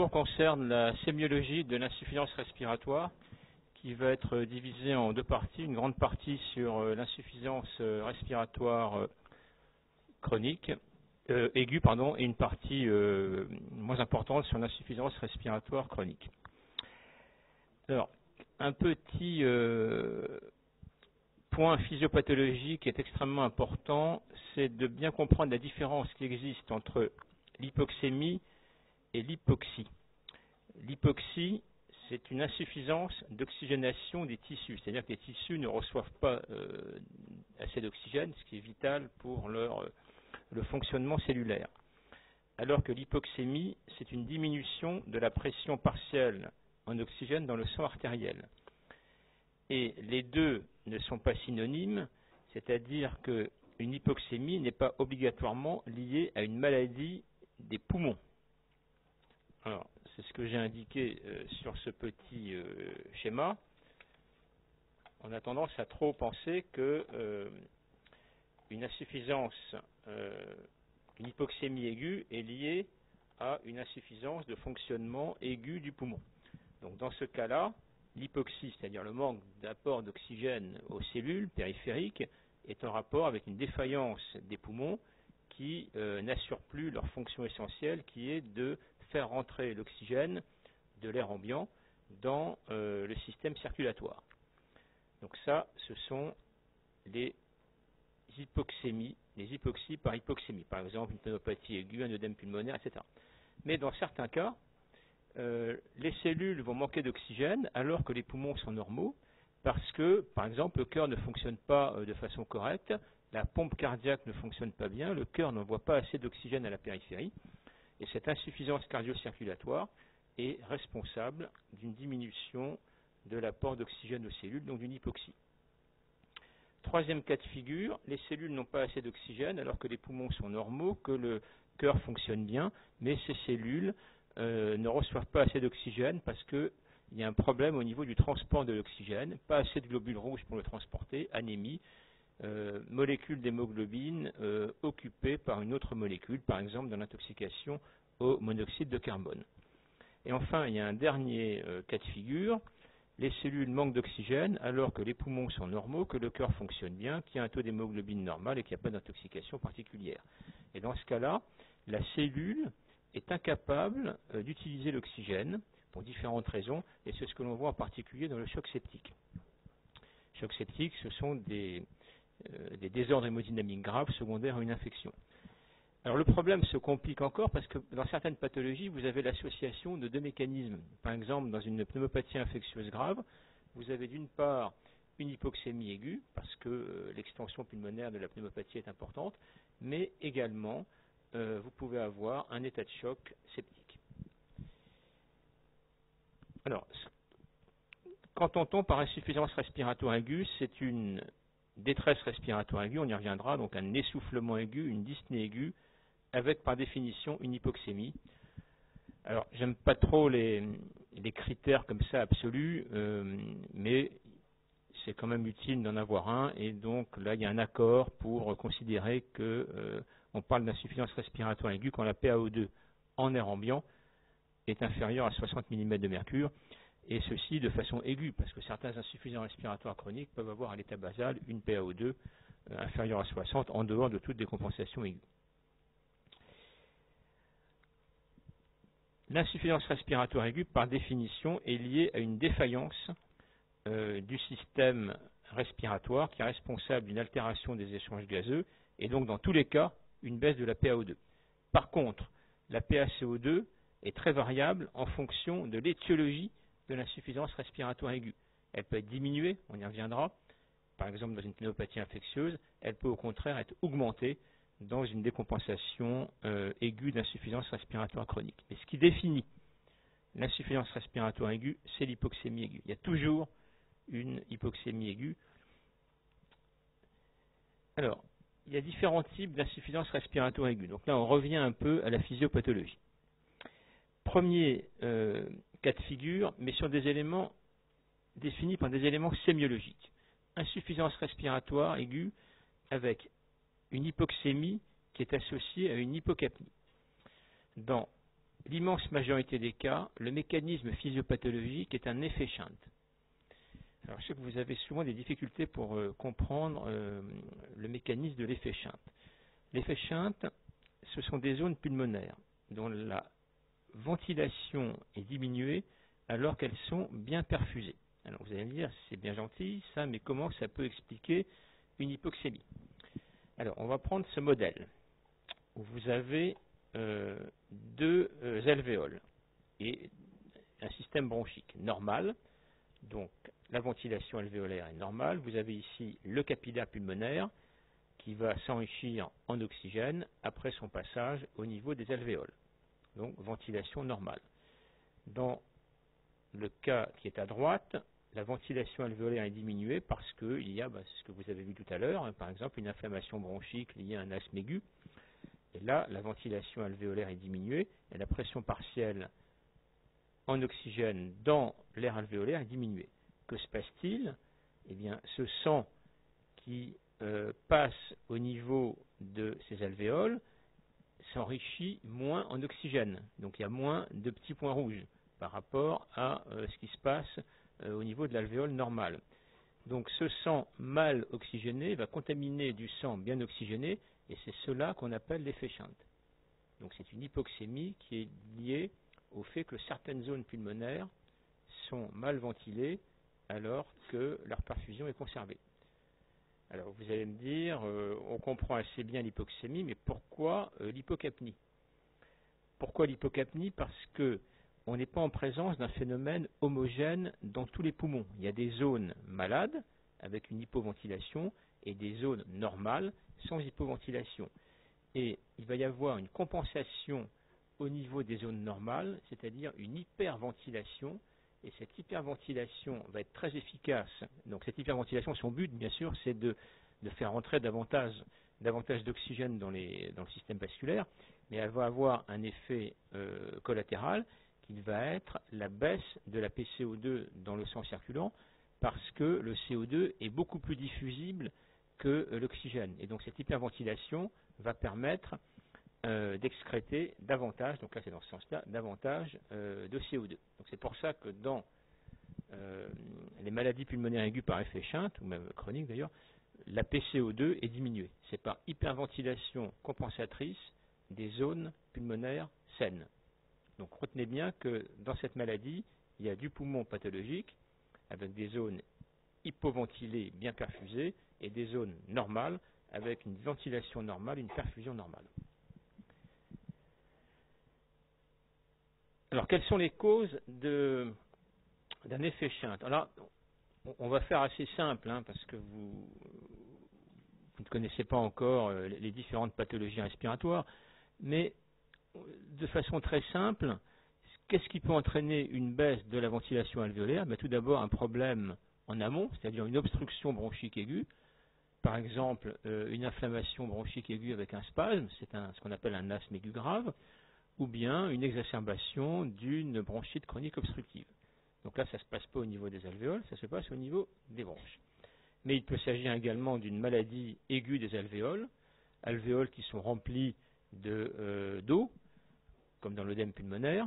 cours concerne la sémiologie de l'insuffisance respiratoire, qui va être divisée en deux parties. Une grande partie sur l'insuffisance respiratoire chronique, aiguë, et une partie moins importante sur l'insuffisance respiratoire chronique. Alors, un petit point physiopathologique qui est extrêmement important, c'est de bien comprendre la différence qui existe entre l'hypoxémie et l'hypoxie. L'hypoxie, c'est une insuffisance d'oxygénation des tissus, c'est-à-dire que les tissus ne reçoivent pas assez d'oxygène, ce qui est vital pour le fonctionnement cellulaire. Alors que l'hypoxémie, c'est une diminution de la pression partielle en oxygène dans le sang artériel. Et les deux ne sont pas synonymes, c'est-à-dire qu'une hypoxémie n'est pas obligatoirement liée à une maladie des poumons. Alors, c'est ce que j'ai indiqué sur ce petit schéma. On a tendance à trop penser que une insuffisance, une hypoxémie aiguë est liée à une insuffisance de fonctionnement aigu du poumon. Donc, dans ce cas-là, l'hypoxie, c'est-à-dire le manque d'apport d'oxygène aux cellules périphériques, est en rapport avec une défaillance des poumons qui n'assure plus leur fonction essentielle, qui est de faire rentrer l'oxygène de l'air ambiant dans le système circulatoire. Donc ça, ce sont les hypoxémies, les hypoxies par hypoxémie, par exemple une pneumopathie aiguë, un œdème pulmonaire, etc. Mais dans certains cas, les cellules vont manquer d'oxygène alors que les poumons sont normaux, parce que, par exemple, le cœur ne fonctionne pas de façon correcte, la pompe cardiaque ne fonctionne pas bien, le cœur n'envoie pas assez d'oxygène à la périphérie, et cette insuffisance cardio-circulatoire est responsable d'une diminution de l'apport d'oxygène aux cellules, donc d'une hypoxie. Troisième cas de figure, les cellules n'ont pas assez d'oxygène alors que les poumons sont normaux, que le cœur fonctionne bien, mais ces cellules ne reçoivent pas assez d'oxygène parce qu'il y a un problème au niveau du transport de l'oxygène, pas assez de globules rouges pour le transporter, anémie, molécule d'hémoglobine occupée par une autre molécule, par exemple dans l'intoxication au monoxyde de carbone. Et enfin, il y a un dernier cas de figure, les cellules manquent d'oxygène alors que les poumons sont normaux, que le cœur fonctionne bien, qu'il y a un taux d'hémoglobine normal et qu'il n'y a pas d'intoxication particulière. Et dans ce cas-là, la cellule est incapable d'utiliser l'oxygène pour différentes raisons, et c'est ce que l'on voit en particulier dans le choc septique. Choc septique, ce sont des désordres hémodynamiques graves secondaires à une infection. Alors le problème se complique encore parce que dans certaines pathologies, vous avez l'association de deux mécanismes. Par exemple, dans une pneumopathie infectieuse grave, vous avez d'une part une hypoxémie aiguë, parce que l'extension pulmonaire de la pneumopathie est importante, mais également vous pouvez avoir un état de choc septique. Alors, quand on tombe par insuffisance respiratoire aiguë, c'est une détresse respiratoire aiguë, on y reviendra, donc un essoufflement aigu, une dyspnée aiguë, avec par définition une hypoxémie. Alors, j'aime pas trop les critères comme ça absolus, mais c'est quand même utile d'en avoir un, et donc là, il y a un accord pour considérer que on parle d'insuffisance respiratoire aiguë quand la PaO2 en air ambiant est inférieure à 60 mm de mercure, et ceci de façon aiguë, parce que certains insuffisants respiratoires chroniques peuvent avoir à l'état basal une PaO2 inférieure à 60 en dehors de toute décompensation aiguë. L'insuffisance respiratoire aiguë, par définition, est liée à une défaillance du système respiratoire qui est responsable d'une altération des échanges gazeux et donc dans tous les cas une baisse de la PaO2. Par contre, la PaCO2 est très variable en fonction de l'étiologie de l'insuffisance respiratoire aiguë. Elle peut être diminuée, on y reviendra, par exemple dans une pneumopathie infectieuse, elle peut au contraire être augmentée dans une décompensation aiguë d'insuffisance respiratoire chronique. Mais ce qui définit l'insuffisance respiratoire aiguë, c'est l'hypoxémie aiguë. Il y a toujours une hypoxémie aiguë. Alors, il y a différents types d'insuffisance respiratoire aiguë. Donc là, on revient un peu à la physiopathologie. Premier cas de figure, mais sur des éléments définis par des éléments sémiologiques. Insuffisance respiratoire aiguë avec une hypoxémie qui est associée à une hypocapnie. Dans l'immense majorité des cas, le mécanisme physiopathologique est un effet shunt. Alors, je sais que vous avez souvent des difficultés pour comprendre le mécanisme de l'effet shunt. L'effet shunt, ce sont des zones pulmonaires dont la ventilation est diminuée alors qu'elles sont bien perfusées. Alors, vous allez me dire, c'est bien gentil ça, mais comment ça peut expliquer une hypoxémie? Alors, on va prendre ce modèle où vous avez deux alvéoles et un système bronchique normal. Donc, la ventilation alvéolaire est normale. Vous avez ici le capillaire pulmonaire qui va s'enrichir en oxygène après son passage au niveau des alvéoles. Donc, ventilation normale. Dans le cas qui est à droite, la ventilation alvéolaire est diminuée parce qu'il y a, ce que vous avez vu tout à l'heure, par exemple une inflammation bronchique liée à un asthme aigu. Et là, la ventilation alvéolaire est diminuée et la pression partielle en oxygène dans l'air alvéolaire est diminuée. Que se passe-t-il? Eh bien, ce sang qui passe au niveau de ces alvéoles s'enrichit moins en oxygène. Donc il y a moins de petits points rouges par rapport à ce qui se passe au niveau de l'alvéole normale. Donc ce sang mal oxygéné va contaminer du sang bien oxygéné et c'est cela qu'on appelle l'effet shunt. Donc c'est une hypoxémie qui est liée au fait que certaines zones pulmonaires sont mal ventilées alors que leur perfusion est conservée. Alors vous allez me dire, on comprend assez bien l'hypoxémie, mais pourquoi l'hypocapnie? Pourquoi l'hypocapnie? Parce que on n'est pas en présence d'un phénomène homogène dans tous les poumons. Il y a des zones malades avec une hypoventilation et des zones normales sans hypoventilation. Et il va y avoir une compensation au niveau des zones normales, c'est-à-dire une hyperventilation. Et cette hyperventilation va être très efficace. Donc cette hyperventilation, son but, bien sûr, c'est de faire rentrer davantage d'oxygène dans le système vasculaire, mais elle va avoir un effet collatéral qui va être la baisse de la PCO2 dans le sang circulant, parce que le CO2 est beaucoup plus diffusible que l'oxygène. Et donc cette hyperventilation va permettre d'excréter davantage, donc là c'est dans ce sens-là, davantage de CO2. Donc c'est pour ça que dans les maladies pulmonaires aiguës par effet shunt, ou même chroniques d'ailleurs, la PCO2 est diminuée. C'est par hyperventilation compensatrice des zones pulmonaires saines. Donc retenez bien que dans cette maladie, il y a du poumon pathologique avec des zones hypoventilées bien perfusées et des zones normales avec une ventilation normale, une perfusion normale. Alors, quelles sont les causes d'un effet shunt? Alors, on va faire assez simple, parce que vous ne connaissez pas encore les différentes pathologies respiratoires, mais de façon très simple, qu'est-ce qui peut entraîner une baisse de la ventilation alvéolaire? Tout d'abord, un problème en amont, c'est-à-dire une obstruction bronchique aiguë. Par exemple, une inflammation bronchique aiguë avec un spasme, c'est ce qu'on appelle un asthme aigu grave, ou bien une exacerbation d'une bronchite chronique obstructive. Donc là, ça ne se passe pas au niveau des alvéoles, ça se passe au niveau des bronches. Mais il peut s'agir également d'une maladie aiguë des alvéoles qui sont remplies d'eau, comme dans l'œdème pulmonaire,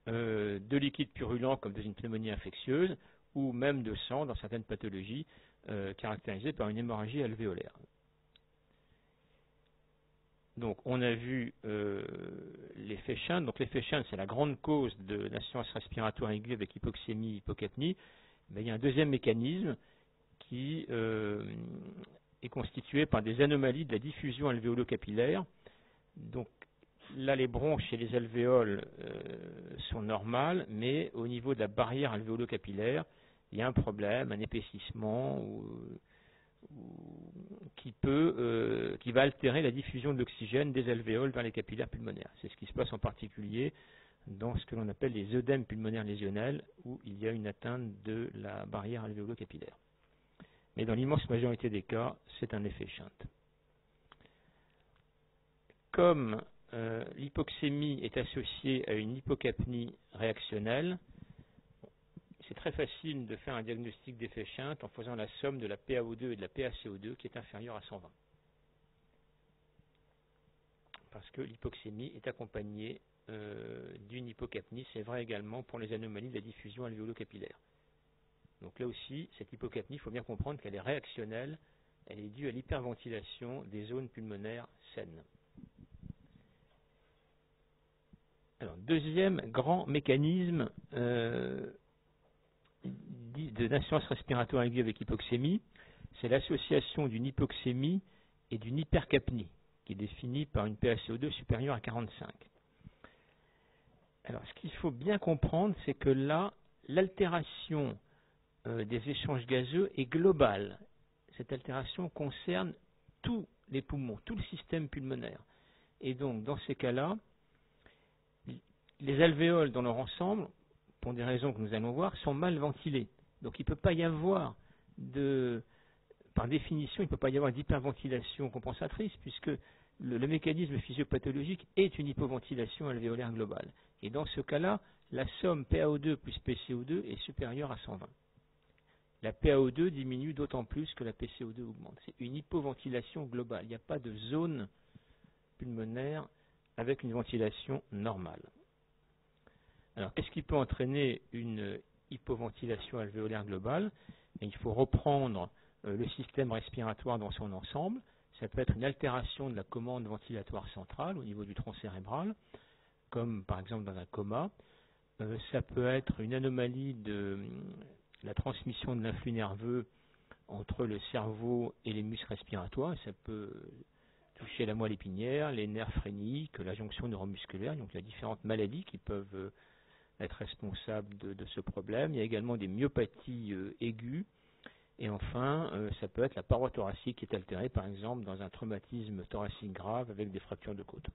de liquide purulent comme dans une pneumonie infectieuse, ou même de sang dans certaines pathologies caractérisées par une hémorragie alvéolaire. Donc on a vu l'effet shunt. Donc l'effet shunt, c'est la grande cause de l'insuffisance respiratoire aiguë avec hypoxémie, hypocapnie. Mais il y a un deuxième mécanisme qui est constitué par des anomalies de la diffusion alvéolo-capillaire. Donc là, les bronches et les alvéoles sont normales, mais au niveau de la barrière alvéolo-capillaire, il y a un problème, un épaississement qui va altérer la diffusion de l'oxygène des alvéoles vers les capillaires pulmonaires. C'est ce qui se passe en particulier dans ce que l'on appelle les œdèmes pulmonaires lésionnels, où il y a une atteinte de la barrière alvéolo-capillaire. Mais dans l'immense majorité des cas, c'est un effet shunt. Comme l'hypoxémie est associée à une hypocapnie réactionnelle, c'est très facile de faire un diagnostic d'effet shunt en faisant la somme de la PaO2 et de la PaCO2 qui est inférieure à 120. parce que l'hypoxémie est accompagnée d'une hypocapnie. C'est vrai également pour les anomalies de la diffusion alvéolo-capillaire. Donc là aussi, cette hypocapnie, il faut bien comprendre qu'elle est réactionnelle, elle est due à l'hyperventilation des zones pulmonaires saines. Alors, deuxième grand mécanisme de d'insuffisance respiratoire aiguë avec hypoxémie, c'est l'association d'une hypoxémie et d'une hypercapnie, qui est définie par une PaCO2 supérieure à 45. Alors, ce qu'il faut bien comprendre, c'est que là, l'altération des échanges gazeux est globale. Cette altération concerne tous les poumons, tout le système pulmonaire. Et donc, dans ces cas-là, les alvéoles dans leur ensemble, pour des raisons que nous allons voir, sont mal ventilés. Donc il ne peut pas y avoir par définition, il ne peut pas y avoir d'hyperventilation compensatrice, puisque le mécanisme physiopathologique est une hypoventilation alvéolaire globale. Et dans ce cas-là, la somme PaO2 plus PCO2 est supérieure à 120. La PaO2 diminue d'autant plus que la PCO2 augmente. C'est une hypoventilation globale. Il n'y a pas de zone pulmonaire avec une ventilation normale. Alors, qu'est-ce qui peut entraîner une hypoventilation alvéolaire globale? Et il faut reprendre le système respiratoire dans son ensemble. Ça peut être une altération de la commande ventilatoire centrale au niveau du tronc cérébral, comme par exemple dans un coma. Ça peut être une anomalie de la transmission de l'influx nerveux entre le cerveau et les muscles respiratoires. Ça peut toucher la moelle épinière, les nerfs phréniques, la jonction neuromusculaire. Donc il y a différentes maladies qui peuvent être responsables de ce problème. Il y a également des myopathies aiguës. Et enfin, ça peut être la paroi thoracique qui est altérée, par exemple, dans un traumatisme thoracique grave avec des fractures de côte.